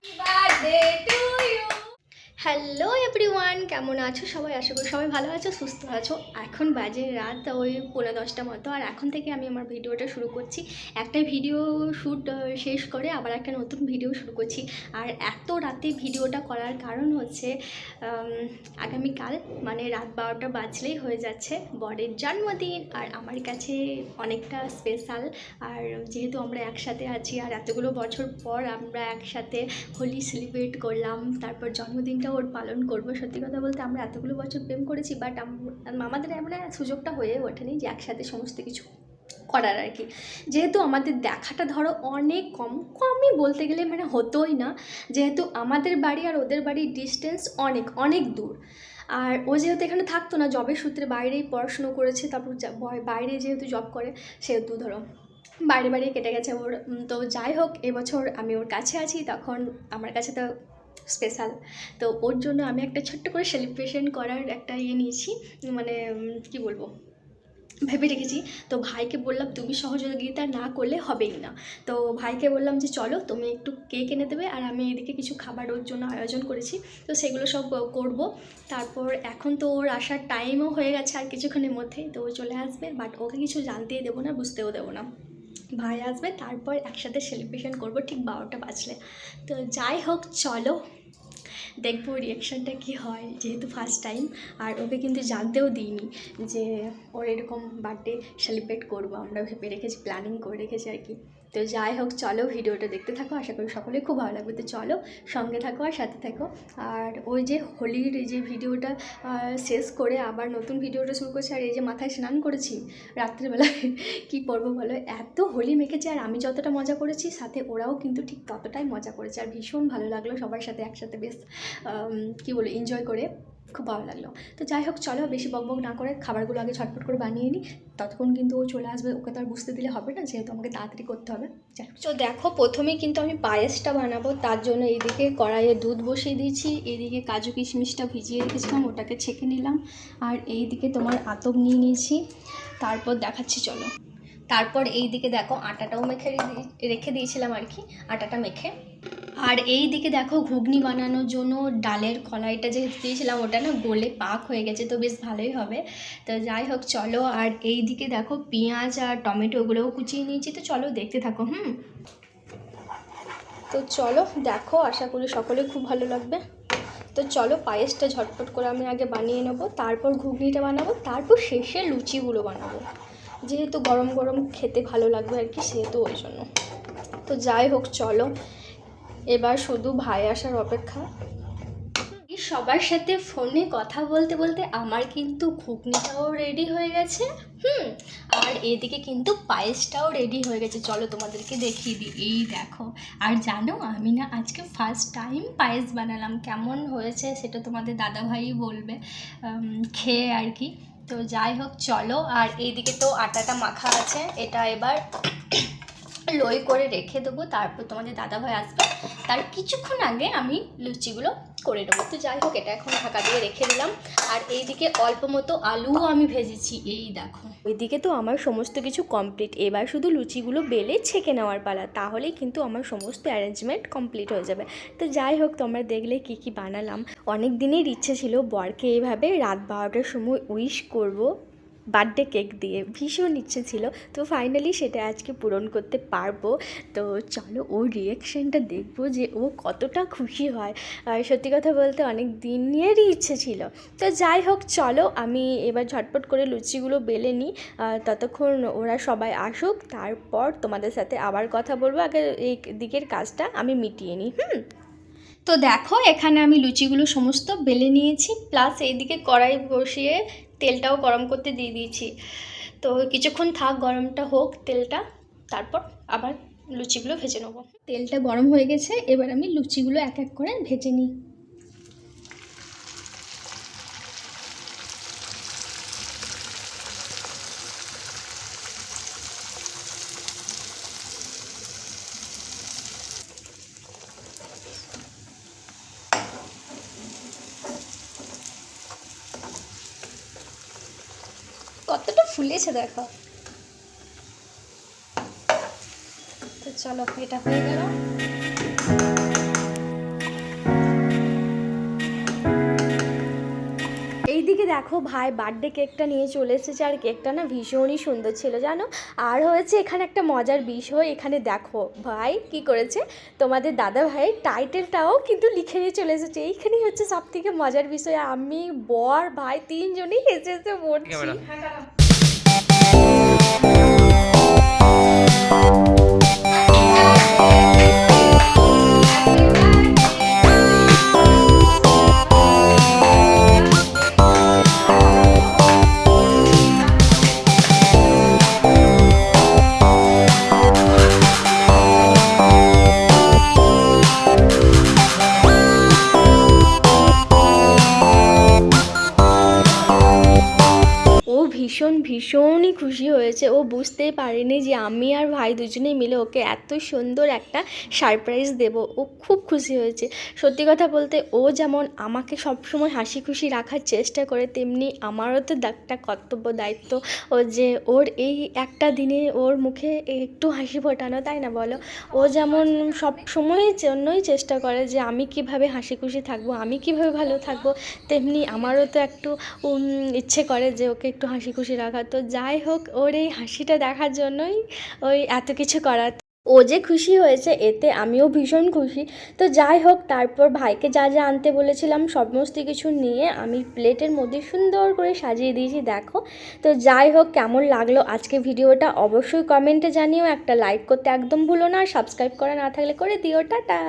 birthday to you. Hello everyone, কেমন আছো সবাই? আশা করি সবাই ভালো আছো, সুস্থ আছো। এখন বাজে রাত ওই 9:30 মতো, আর এখন থেকে আমি আমার ভিডিওটা শুরু করছি। একটা ভিডিও শ্যুট শেষ করে আবার একটা নতুন ভিডিও শুরু করছি। আর এত রাতে ভিডিওটা করার কারণ হচ্ছে আগামীকাল মানে রাত 12টা বাজলেই হয়ে যাচ্ছে বরের জন্মদিন, আর আমার কাছে অনেকটা স্পেশাল। আর যেহেতু আমরা একসাথে আছি আর এতগুলো বছর পর আমরা একসাথে হোলি সেলিব্রেট করলাম, তারপর জন্মদিনটা ওর পালন করব। সত্যি কথা বলতে আমরা এতগুলো বছর প্রেম করেছি, বাট আমাদের এমন সুযোগটা হয়ে ওঠেনি যে একসাথে সমস্ত কিছু করার আর কি। যেহেতু আমাদের দেখাটা ধরো অনেক কমই বলতে গেলে মানে হতোই না, যেহেতু আমাদের বাড়ি আর ওদের বাড়ির ডিস্টেন্স অনেক অনেক দূর। আর ও যেহেতু এখানে থাকতো না, জবের সূত্রে বাইরেই পড়াশুনো করেছে, তারপর বাইরে যেহেতু জব করে সেহেতু ধরো বাইরে বাইরে কেটে গেছে ওর। তো যাই হোক, এবছর আমি ওর কাছে আছি, তখন আমার কাছে তো স্পেশাল। তো ওর জন্য আমি একটা ছোট্ট করে সেলিব্রেশন করার একটা নিয়েছি, মানে কি বলবো, ভেবে রেখেছি। তো ভাইকে বললাম তুমি সহযোগিতা না করলে হবেই না। তো ভাইকে বললাম যে চলো তুমি একটু কেক এনে দেবে, আর আমি এদিকে কিছু খাবার ওর জন্য আয়োজন করেছি, তো সেগুলো সব করব। তারপর এখন তো ওর আসার টাইমও হয়ে গেছে, আর কিছুক্ষণের মধ্যেই তো ও চলে আসবে, বাট ওকে কিছু জানতেই দেবো না, বুঝতেও দেবো না। ভাই আসবে, তারপর একসাথে সেলিব্রেশন করব ঠিক 12টা বাজলে। তো যাই হোক চলো দেখবো রিয়াকশানটা কী হয়, যেহেতু ফার্স্ট টাইম। আর ওকে কিন্তু জানতেও দিইনি যে ওর এরকম বার্থডে সেলিব্রেট করবো, আমরা ভেবে রেখেছি, প্ল্যানিং করে রেখেছি আর কি। তো যাই হোক চলো ভিডিওটা দেখতে থাকো, আশা করি সকলে খুব ভালো লাগবে। তো চলো সঙ্গে থাকো আর সাথে থাকো। আর ওই যে হোলির যে ভিডিওটা শেষ করে আবার নতুন ভিডিওটা শুরু করছি, আর এই যে মাথায় স্নান করেছি রাত্রিবেলায় কী করবো বলো, এত হোলি মেখেছে, আর আমি যতটা মজা করেছি সাথে ওরাও কিন্তু ঠিক ততটাই মজা করেছে, আর ভীষণ ভালো লাগলো সবার সাথে একসাথে বেশ কী বলো এনজয় করে, খুব ভালো লাগলো। তো যাই হোক চলো বেশি বকবক না করে খাবারগুলো আগে ঝটপট করে বানিয়ে নিই, ততক্ষণ কিন্তু ও চলে আসবে, ওকে তো আর বুঝতে দিলে হবে না, যেহেতু আমাকে তাড়াতাড়ি করতে হবে। যাই হোক, তো দেখো প্রথমেই কিন্তু আমি পায়েসটা বানাবো, তার জন্য এইদিকে কড়াইয়ে দুধ বসিয়ে দিয়েছি, এইদিকে কাজু কিশমিশটা ভিজিয়ে রেখেছিলাম, ওটাকে ছেঁকে নিলাম, আর এইদিকে তোমার আতপ নিয়ে নিয়েছি। তারপর দেখাচ্ছি চলো। তারপর এই দিকে দেখো আটাটাও মেখে রেখে দিয়েছিলাম আর কি, আটাটা মেখে। আর এই দিকে দেখো ঘুগনি বানানোর জন্য ডালের কলাইটা যে দিয়েছিলাম ওটা না গলে পাক হয়ে গেছে, তো বেশ ভালোই হবে। তো যাই হোক চলো, আর এই দিকে দেখো পেঁয়াজ আর টমেটো ওগুলোও কুচিয়ে নিয়েছি, তো চলো দেখতে থাকো। তো চলো দেখো, আশা করি সকলে খুব ভালো লাগবে। তো চলো পায়েসটা ঝটপট করে আমি আগে বানিয়ে নেবো, তারপর ঘুগনিটা বানাবো, তারপর শেষে লুচিগুলো বানাবো, যেহেতু গরম গরম খেতে ভালো লাগবে আর কি, সেহেতু ওই জন্য। তো যাই হোক চলো, এবার শুধু ভাই আসার অপেক্ষা। সবার সাথে ফোনে কথা বলতে বলতে আমার কিন্তু ঘুগনিটাও রেডি হয়ে গেছে, আর এদিকে কিন্তু পায়েসটাও রেডি হয়ে গেছে। চলো তোমাদেরকে দেখিয়ে দিই, এই দেখো। আর জানো আমি না আজকে ফার্স্ট টাইম পায়েস বানালাম, কেমন হয়েছে সেটা তোমাদের দাদাভাই বলবে খেয়ে আর কি। তো যাই হোক চলো, আর এইদিকে তো আটাটা মাখা আছে, এটা এবার লই করে রেখে দেবো, তারপর তোমাদের দাদাভাই আসবে, তার কিছুক্ষণ আগে আমি লুচিগুলো করে নেবো। তো যাই হোক এটা এখন ঢাকা দিয়ে রেখে দিলাম। আর এইদিকে অল্প মতো আলুও আমি ভেজেছি, এই দেখো। ওইদিকে তো আমার সমস্ত কিছু কমপ্লিট, এবার শুধু লুচিগুলো বেলে ছেঁকে নেওয়ার পালা, তাহলেই কিন্তু আমার সমস্ত অ্যারেঞ্জমেন্ট কমপ্লিট হয়ে যাবে। তো যাই হোক তোমরা দেখলে কি কি বানালাম। অনেক দিনের ইচ্ছে ছিল বরকে এইভাবে রাত 12টার সময় উইশ করব বার্থডে কেক দিয়ে, ভীষণ ইচ্ছে ছিল। তো ফাইনালি সেটা আজকে পূরণ করতে পারবো। তো চলো ওর রিয়াকশানটা দেখবো যে ও কতটা খুশি হয়। সত্যি কথা বলতে অনেক দিনেরই ইচ্ছে ছিল। তো যাই হোক চলো আমি এবার ঝটপট করে লুচিগুলো বেলে নিই, ততক্ষণ ওরা সবাই আসুক, তারপর তোমাদের সাথে আবার কথা বলবো। আগে এই দিকের কাজটা আমি মিটিয়ে নিই। তো দেখো এখানে আমি লুচিগুলো সমস্ত বেলে নিয়েছি, প্লাস এইদিকে কড়াই বসিয়ে তেলটাও গরম করতে দিয়ে দিয়েছি। তো কিছুক্ষণ থাক, গরমটা হোক তেলটা, তারপর আবার লুচিগুলো ভেজে নেবো। তেলটা গরম হয়ে গেছে, এবার আমি লুচিগুলো এক এক করে ভেজে নিই। কতটা ফুলেছে দেখো। তো চলো এটা হয়ে গেল। এইদিকে দেখো ভাই বার্থডে কেকটা নিয়ে চলে এসেছে, আর কেকটা না ভীষণই সুন্দর ছিল জানো। আর হয়েছে এখানে একটা মজার বিষয়, এখানে দেখো ভাই কি করেছে, তোমাদের দাদা ভাইয়ের টাইটেলটাও কিন্তু লিখে নিয়ে চলে এসেছে। এইখানেই হচ্ছে সব থেকে মজার বিষয়, আমি বর ভাই তিনজনেই হেসে হেসে পড়ছি। ও ভীষণই খুশি হয়েছে, ও বুঝতেই পারেনি যে আমি আর ভাই দুজনেই মিলে ওকে এত সুন্দর একটা সারপ্রাইজ দেব। ও খুব খুশি হয়েছে। সত্যি কথা বলতে ও যেমন আমাকে সবসময় হাসি খুশি রাখার চেষ্টা করে, তেমনি আমারও তো একটা কর্তব্য দায়িত্ব ও যে ওর এই একটা দিনে ওর মুখে একটু হাসি ফোটানো, তাই না বলো। ও যেমন সব সময়ের জন্যই চেষ্টা করে যে আমি কিভাবে হাসি খুশি থাকবো, আমি কিভাবে ভালো থাকবো, তেমনি আমারও তো একটু ইচ্ছে করে যে ওকে একটু হাসি খুশি রাখা। তো যাই হোক, ওর এই হাসিটা দেখার জন্যই ওই এত কিছু করা। ও যে খুশি হয়েছে এতে আমিও ভীষণ খুশি। তো যাই হোক, তারপর ভাইকে যা যা আনতে বলেছিলাম সমস্ত কিছু নিয়ে আমি প্লেটের মধ্যে সুন্দর করে সাজিয়ে দিয়েছি দেখো। তো যাই হোক, কেমন লাগলো আজকে ভিডিওটা অবশ্যই কমেন্টে জানিও, একটা লাইক করতে একদম ভুলো না, আর সাবস্ক্রাইব করা না থাকলে করে দিও। টাটা।